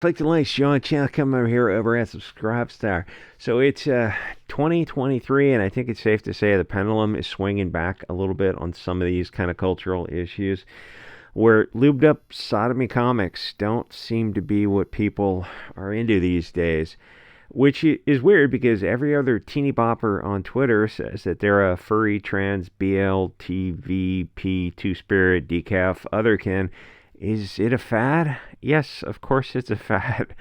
Click the link, Sean channel, come over here over at Subscribestar. So it's 2023, and I think it's safe to say the pendulum is swinging back a little bit on some of these kind of cultural issues, where lubed up sodomy comics don't seem to be what people are into these days. Which is weird because every other teeny bopper on Twitter says that they're a furry, trans, BLTVP, two spirit, decaf, otherkin. Is it a fad? Yes, of course it's a fad.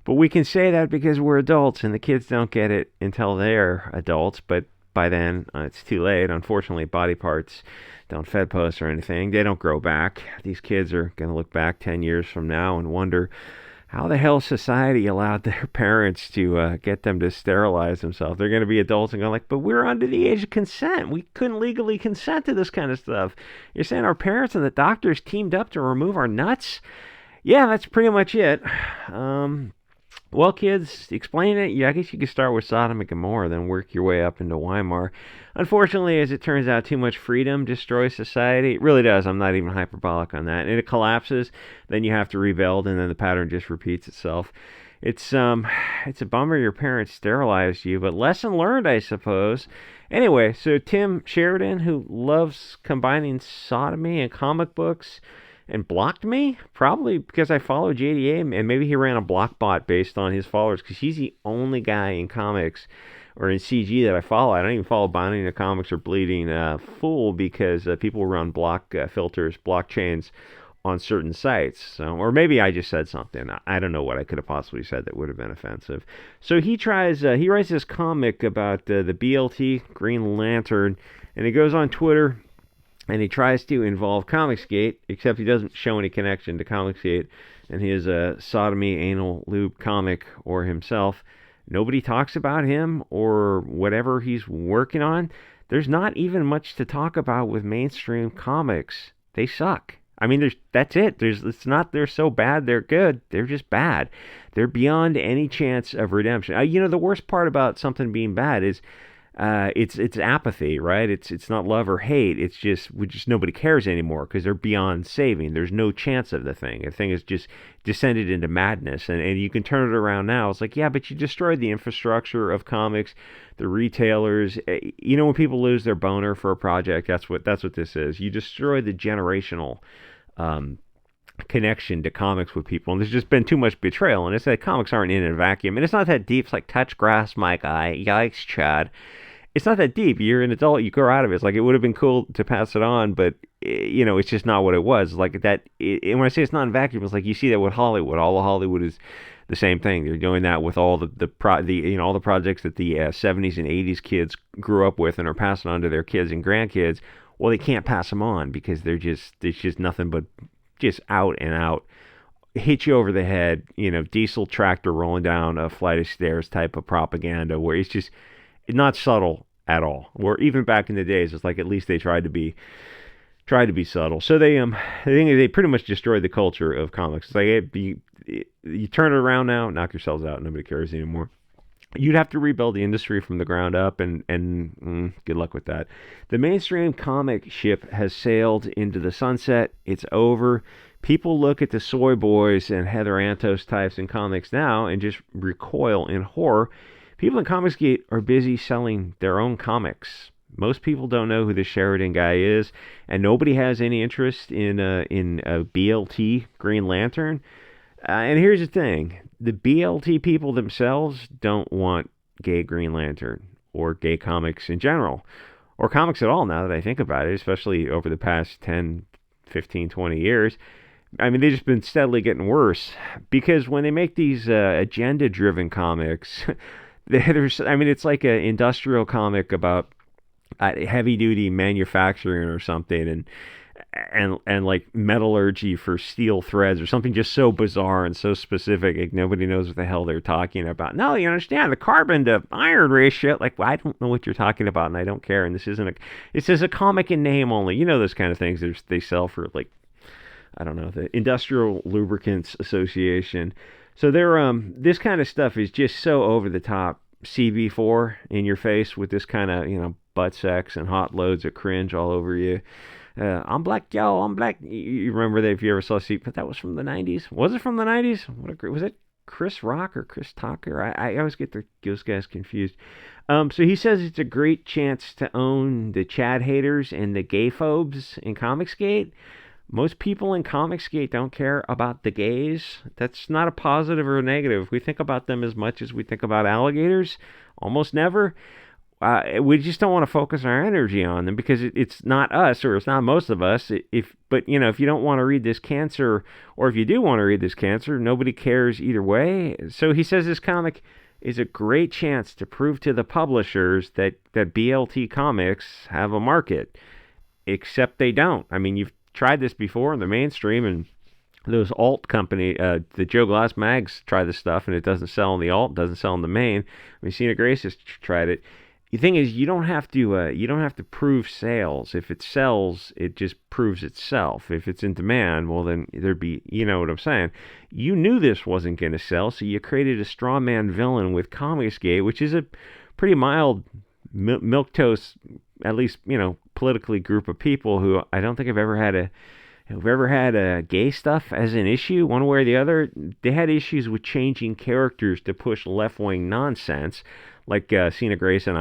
But we can say that because we're adults and the kids don't get it until they're adults. But by then, it's too late. Unfortunately, body parts don't fed post or anything. They don't grow back. These kids are going to look back 10 years from now and wonder how the hell society allowed their parents to get them to sterilize themselves. They're going to be adults and go like, but we're under the age of consent. We couldn't legally consent to this kind of stuff. You're saying our parents and the doctors teamed up to remove our nuts? Yeah, that's pretty much it. Well, kids, explain it. Yeah, I guess you could start with Sodom and Gomorrah, then work your way up into Weimar. Unfortunately, as it turns out, too much freedom destroys society. It really does. I'm not even hyperbolic on that. And it collapses, then you have to rebuild, and then the pattern just repeats itself. It's a bummer your parents sterilized you, but lesson learned, I suppose. Anyway, so Tim Sheridan, who loves combining sodomy and comic books, and blocked me, probably because I follow JDA, and maybe he ran a block bot based on his followers, because he's the only guy in comics or in CG that I follow. I don't even follow Binding of Comics or Bleeding Fool, because people run block filters, blockchains on certain sites. So, or maybe I just said something. I don't know what I could have possibly said that would have been offensive. So he writes this comic about the BLT, Green Lantern, and he goes on Twitter and he tries to involve Comicsgate, except he doesn't show any connection to Comicsgate and his sodomy anal lube comic or himself. Nobody talks about him or whatever he's working on. There's not even much to talk about with mainstream comics. They suck. I mean, that's it. It's not they're so bad they're good. They're just bad. They're beyond any chance of redemption. The worst part about something being bad is it's apathy, right? It's not love or hate. It's just nobody cares anymore because they're beyond saving. There's no chance of the thing. The thing is just descended into madness, and you can turn it around now. It's like, yeah, but you destroyed the infrastructure of comics, the retailers. When people lose their boner for a project, that's what this is. You destroy the generational connection to comics with people, and there's just been too much betrayal. And it's like comics aren't in a vacuum, and it's not that deep. It's like touch grass, my guy. Yikes, Chad. It's not that deep. You're an adult. You grow out of it. It's like it would have been cool to pass it on, but it's just not what it was. Like that. And when I say it's not in vacuum, it's like you see that with Hollywood. All of Hollywood is the same thing. They're doing that with all all the projects that the 70s and 80s kids grew up with and are passing on to their kids and grandkids. Well, they can't pass them on because it's just nothing but just out and out, hit you over the head, diesel tractor rolling down a flight of stairs type of propaganda where it's just not subtle at all. Or even back in the days, it's like at least they tried to be subtle. So the thing is, they pretty much destroyed the culture of comics. It's like you turn it around now, knock yourselves out, nobody cares anymore. You'd have to rebuild the industry from the ground up, and good luck with that. The mainstream comic ship has sailed into the sunset. It's over. People look at the soy boys and Heather Antos types in comics now and just recoil in horror. People in Comicsgate are busy selling their own comics. Most people don't know who the Sheridan guy is, and nobody has any interest in a BLT Green Lantern. And here's the thing. The BLT people themselves don't want gay Green Lantern or gay comics in general, or comics at all now that I think about it, especially over the past 10, 15, 20 years. I mean, they've just been steadily getting worse because when they make these agenda-driven comics, it's like an industrial comic about heavy-duty manufacturing or something, and like metallurgy for steel threads or something just so bizarre and so specific, like nobody knows what the hell they're talking about. No, you understand the carbon to iron ratio. Like, well, I don't know what you're talking about, and I don't care. And this is a comic in name only. Those kind of things they sell for, like, I don't know, the Industrial Lubricants Association. So this kind of stuff is just so over the top, CB4 in your face with this kind of butt sex and hot loads of cringe all over you. I'm black, yo, I'm black. You remember that if you ever saw See, but that was from the 90s. Was it from the 90s? Was it Chris Rock or Chris Tucker? I always get those guys confused. So he says it's a great chance to own the Chad haters and the gay phobes in Comicsgate. Most people in Comicsgate don't care about the gays. That's not a positive or a negative. We think about them as much as we think about alligators. Almost never. We just don't want to focus our energy on them because it's not us, or it's not most of us. But if you don't want to read this cancer, or if you do want to read this cancer, nobody cares either way. So he says this comic is a great chance to prove to the publishers that BLT comics have a market, except they don't. I mean, you've tried this before in the mainstream, and those alt company, the Joe Glass mags try this stuff, and it doesn't sell in the alt, doesn't sell in the main. I mean, Cena Grace has tried it. The thing is, you don't have to prove sales. If it sells, it just proves itself. If it's in demand, well then there'd be, you know what I'm saying. You knew this wasn't going to sell, so you created a Strawman villain with Comicsgate, which is a pretty mild milquetoast, at least politically, group of people who I don't think I've ever had a gay stuff as an issue, one way or the other. They had issues with changing characters to push left-wing nonsense, like Cena Grace and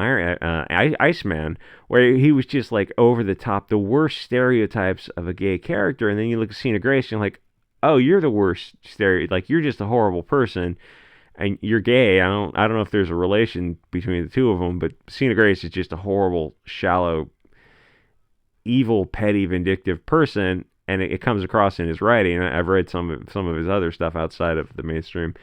Iceman, where he was just like over the top, the worst stereotypes of a gay character. And then you look at Cena Grace and you're like, oh, you're the worst like you're just a horrible person, and you're gay. I don't know if there's a relation between the two of them, but Cena Grace is just a horrible, shallow, evil, petty, vindictive person. And it comes across in his writing. I've read some of his other stuff outside of the mainstream.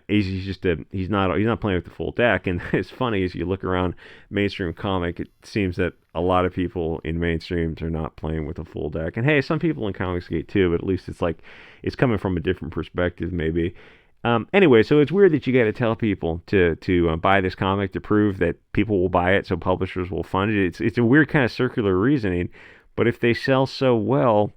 He's not playing with the full deck. And it's funny, as you look around mainstream comic, it seems that a lot of people in mainstreams are not playing with a full deck. And hey, some people in Comicsgate too, but at least it's coming from a different perspective maybe. Anyway, so it's weird that you got to tell people to buy this comic to prove that people will buy it, so publishers will fund it. It's a weird kind of circular reasoning. But if they sell so well,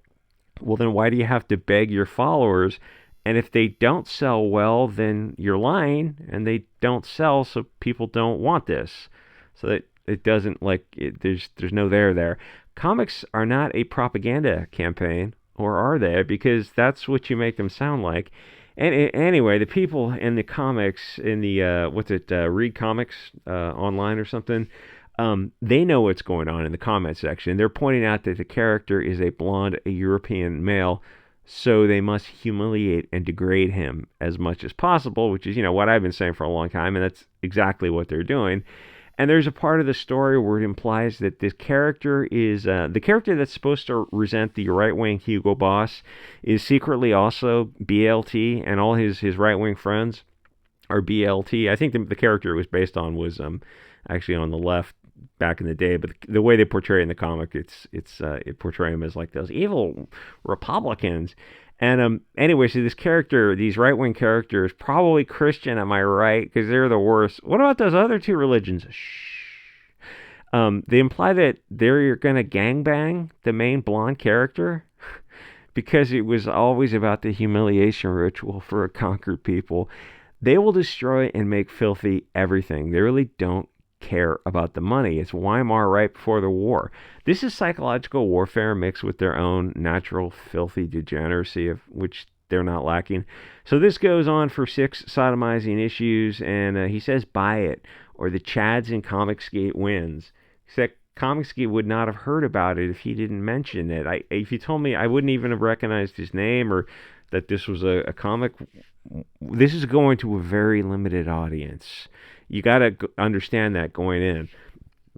then why do you have to beg your followers? And if they don't sell well, then you're lying, and they don't sell, so people don't want this. So that it doesn't there's no there. Comics are not a propaganda campaign, or are they? Because that's what you make them sound like. And anyway, the people in the comics, in the Read Comics online or something, they know what's going on in the comment section. They're pointing out that the character is a blonde, a European male, so they must humiliate and degrade him as much as possible, which is, what I've been saying for a long time, and that's exactly what they're doing. And there's a part of the story where it implies that this character is, the character that's supposed to resent the right-wing Hugo Boss is secretly also BLT, and all his right-wing friends are BLT. I think the character it was based on was actually on the left back in the day, but the way they portray it in the comic, it portray him as like those evil Republicans. And anyway, so this character, these right-wing characters, probably Christian, am I right? Because they're the worst. What about those other two religions? Shh. They imply that they're going to gangbang the main blonde character because it was always about the humiliation ritual for a conquered people. They will destroy and make filthy everything. They really don't care about the money. It's Weimar right before the war. This is psychological warfare mixed with their own natural filthy degeneracy, of which they're not lacking. So this goes on for 6 sodomizing issues, and he says buy it, or the Chads in Comicsgate wins. Except Comicsgate would not have heard about it if he didn't mention it. If you told me, I wouldn't even have recognized his name, or that this was a comic. This is going to a very limited audience. You got to understand that going in.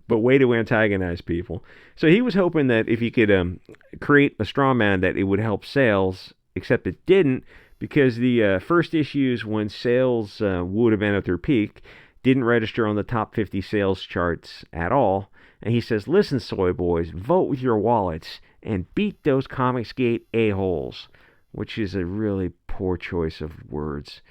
But way to antagonize people. So he was hoping that if he could create a straw man, that it would help sales, except it didn't, because the first issues, when sales would have been at their peak, didn't register on the top 50 sales charts at all. And he says, listen, soy boys, vote with your wallets and beat those Comicsgate a-holes, which is a really poor choice of words.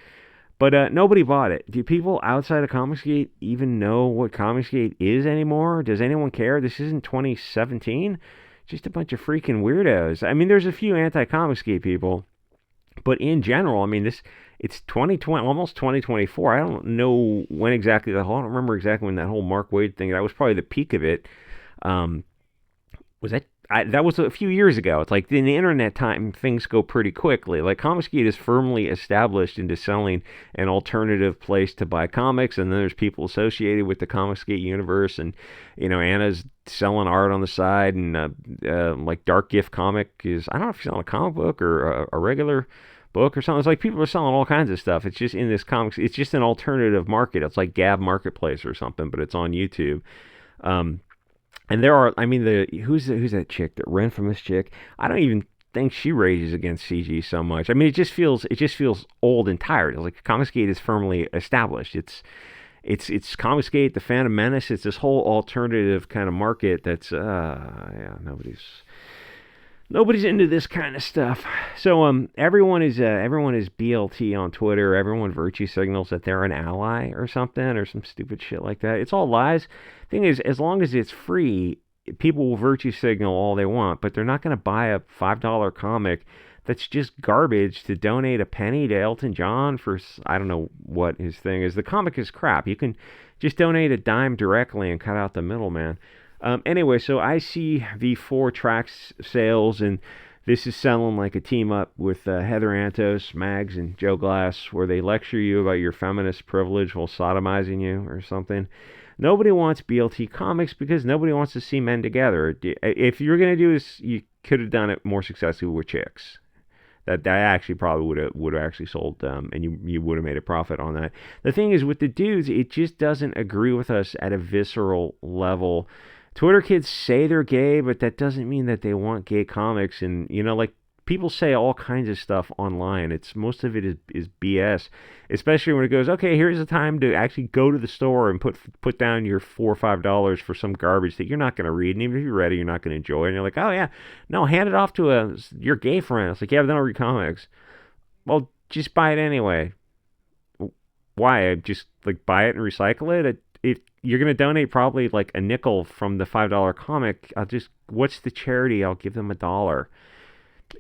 But nobody bought it. Do people outside of Comicsgate even know what Comicsgate is anymore? Does anyone care? This isn't 2017. Just a bunch of freaking weirdos. I mean, there's a few anti-Comicsgate people, but in general, I mean, it's 2020, almost 2024. I don't know when exactly I don't remember exactly when that whole Mark Waid thing. That was probably the peak of it. Was that? that was a few years ago. It's like in the internet time, things go pretty quickly. Like Comicsgate is firmly established into selling an alternative place to buy comics, and then there's people associated with the Comicsgate universe, and Anna's selling art on the side, and like Dark Gift Comic is, I don't know if she's selling a comic book or a regular book or something. It's like people are selling all kinds of stuff. It's just in this comics. It's just an alternative market. It's like Gab Marketplace or something, but it's on YouTube. Um, and there are, I mean, who's that chick, that Renfamous chick? I don't even think she rages against CG so much. I mean, it just feels old and tired. It's like Comicsgate is firmly established. It's Comicsgate, the Phantom Menace. It's this whole alternative kind of market that's yeah, nobody's into this kind of stuff. So everyone is BLT on Twitter. Everyone virtue signals that they're an ally or something or some stupid shit like that. It's all lies. Thing is, as long as it's free, people will virtue signal all they want, but they're not going to buy a $5 comic that's just garbage to donate a penny to Elton John for, I don't know what his thing is. The comic is crap. You can just donate a dime directly and cut out the middleman. Anyway, so I see the 4 tracks sales, and this is selling like a team up with Heather Antos, Mags, and Joe Glass, where they lecture you about your feminist privilege while sodomizing you or something. Nobody wants BLT comics because nobody wants to see men together. If you're going to do this, you could have done it more successfully with chicks. That actually probably would have actually sold and you would have made a profit on that. The thing is, with the dudes, it just doesn't agree with us at a visceral level. Twitter kids say they're gay, but that doesn't mean that they want gay comics. And like people say all kinds of stuff online. Most of it is BS, especially when it goes, okay, here's the time to actually go to the store and put down your $4 or $5 for some garbage that you're not going to read, and even if you read it, you're not going to enjoy. And you're like, oh yeah, no, hand it off to your gay friend. It's like, yeah, but then I'll read comics. Well, just buy it anyway. Why? Just like buy it and recycle it. If you're going to donate probably like a nickel from the $5 comic, what's the charity? I'll give them $1.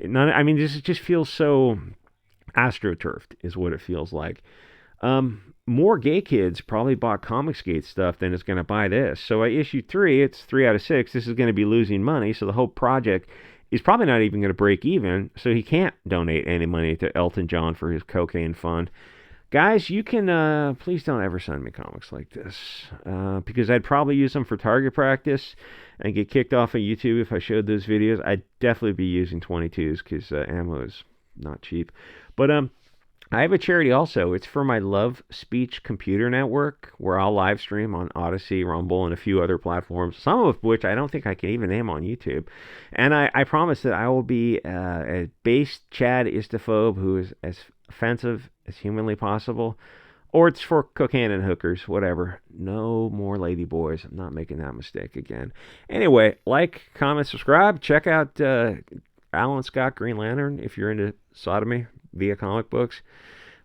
I mean, this just feels so astroturfed, is what it feels like. More gay kids probably bought Comicsgate stuff than is going to buy this. So issue 3, it's 3 out of 6. This is going to be losing money, so the whole project is probably not even going to break even. So he can't donate any money to Elton John for his cocaine fund. Guys, you can, please don't ever send me comics like this, because I'd probably use them for target practice and get kicked off of YouTube if I showed those videos. I'd definitely be using 22s because ammo is not cheap. But I have a charity also. It's for my Love Speech Computer Network, where I'll live stream on Odyssey, Rumble, and a few other platforms, some of which I don't think I can even name on YouTube. And I promise that I will be a base Chad Istaphobe who is as offensive as humanly possible. Or it's for cocaine and hookers, whatever. No more lady boys. I'm not making that mistake again. Anyway, like, comment, subscribe. Check out Alan Scott Green Lantern if you're into sodomy via comic books.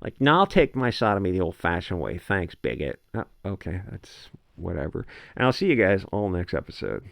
Like, now I'll take my sodomy the old-fashioned way. Thanks, bigot. Oh, okay, that's whatever. And I'll see you guys all next episode.